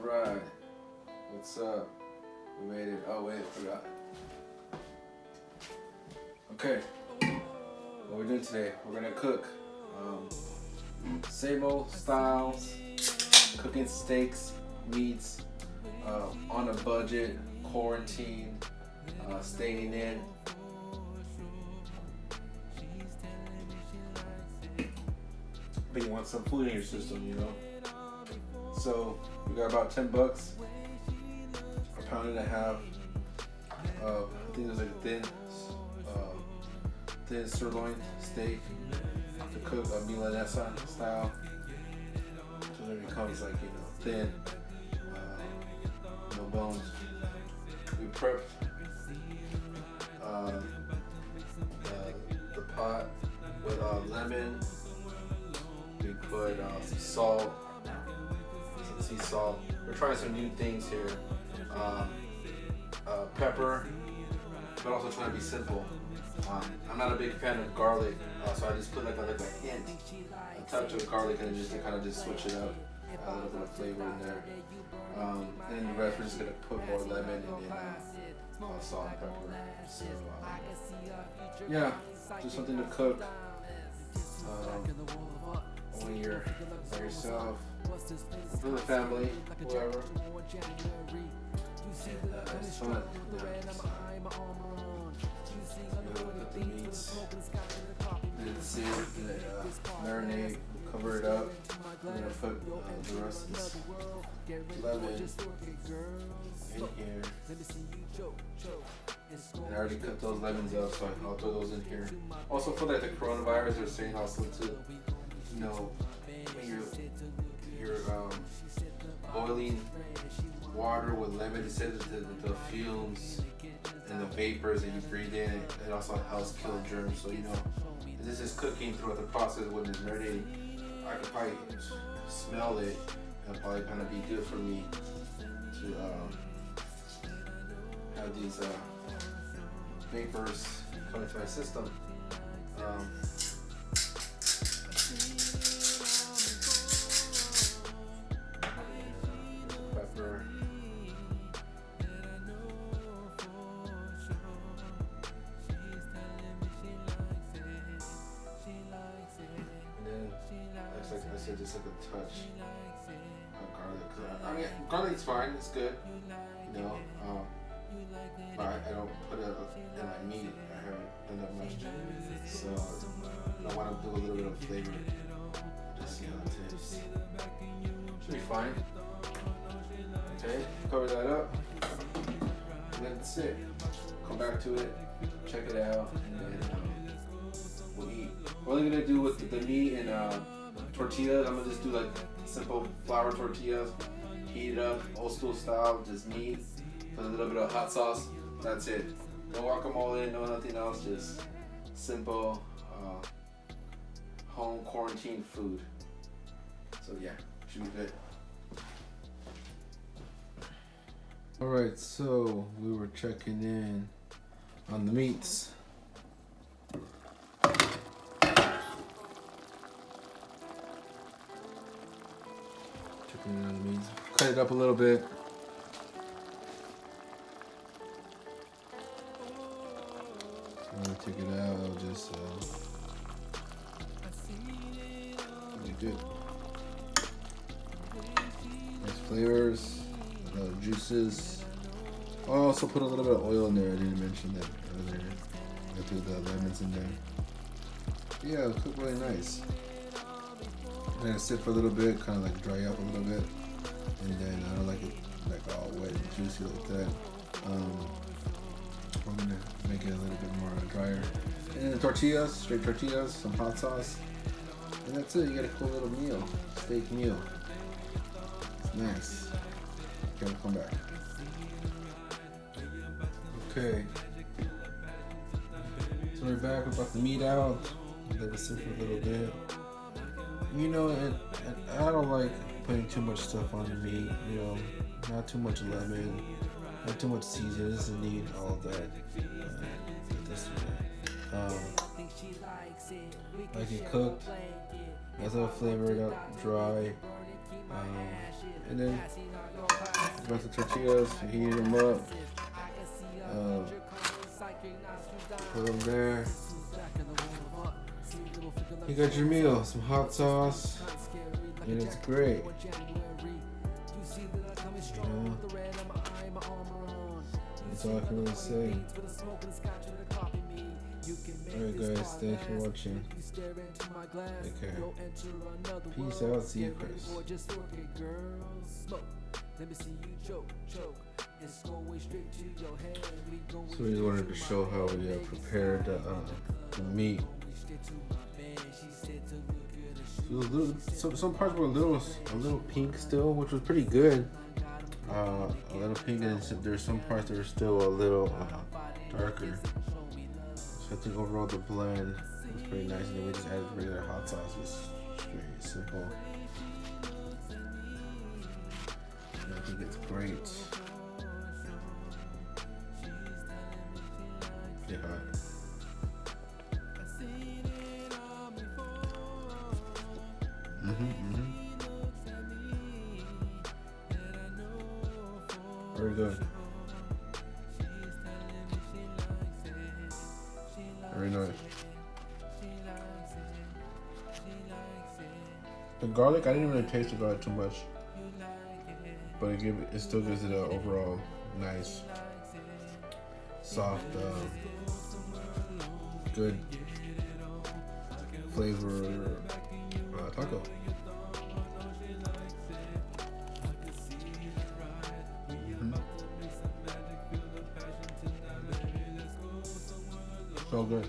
Alright, what's up? We made it. Oh wait, I forgot. Okay, what we're doing today, we're gonna cook same old styles, cooking steaks, meats, on a budget, quarantine, staying in. But you want some food in your system, you know? So we got about $10, a pound and a half of, I think it was like a thin sirloin steak to cook a milanesa style. So then it becomes like, you know, thin, no bones. We prepped the pot with lemon. We put some salt, some sea salt. We're trying some new things here. Pepper, but also trying to be simple. I'm not a big fan of garlic, so I just put like a hint, a touch of garlic, and just to kind of just switch it up, a little bit of flavor in there. And the rest we're just gonna put more lemon and then salt and pepper. So yeah, just something to cook when you're by yourself, for the family, whoever. It's fun. Put the meats, let it sit, let it marinate, cover it up. I'm gonna put the rest of this lemon in here. And I already cut those lemons up, so I'll throw those in here. Also, for like the coronavirus, they're saying also to, you know, when you're boiling water with lemon, it says the fumes and the vapors that you breathe in, it also helps kill germs. So, you know, this is cooking throughout the process when it's ready. I could probably smell it, and probably kind of be good for me to have these vapors come into my system. Pepper. Like I said, just like a touch of garlic. I mean, garlic's fine, it's good, you know. But I don't put it in my meat. I haven't done that much, so I want to do a little bit of flavor. Just see how it tastes. Should be fine. Okay, cover that up. And that's it. Come back to it, check it out, and then we'll eat. What I'm gonna do with the meat and tortillas, I'm gonna just do like simple flour tortillas, heat it up, old school style, just meat, put a little bit of hot sauce, that's it. No guacamole, no nothing else, just simple home quarantine food. So yeah, should be good. Alright, so we were checking in on the meats. Cut it up a little bit. So when I take it out, I'll just really good. Nice flavors, juices. I'll also put a little bit of oil in there. I didn't mention that earlier. I threw the lemons in there. Yeah, it'll cook really nice. Let it sit for a little bit, kind of like dry up a little bit, and then I don't like it like all wet and juicy like that. We're gonna make it a little bit more drier. And then tortillas, straight tortillas, some hot sauce, and that's it. You got a cool little meal, steak meal. It's nice. Okay, we'll come back. Okay, so we're back. We brought the meat out. Let it sit for a little bit. You know, and I don't like putting too much stuff on the meat, you know, not too much lemon, not too much seasoning. It doesn't need all of that. Like it cooked, nice little flavored up, dry, and then Got the tortillas, heat them up. Put them there. You got your meal, some hot sauce, and it's great. That's all I can really say. Alright guys, thanks for watching. Okay. Peace out, see you Chris. So we just wanted to show how we prepared the meat. So some parts were a little pink still, which was pretty good. A little pink, and there's some parts that are still a little darker. So I think overall the blend was pretty nice, and then we just added regular hot sauce. Just very simple. And I think it's great. Pretty hot. Very good. Very nice. The garlic, I didn't really taste the garlic too much, but it still gives it an overall nice, soft, good flavor taco. So good.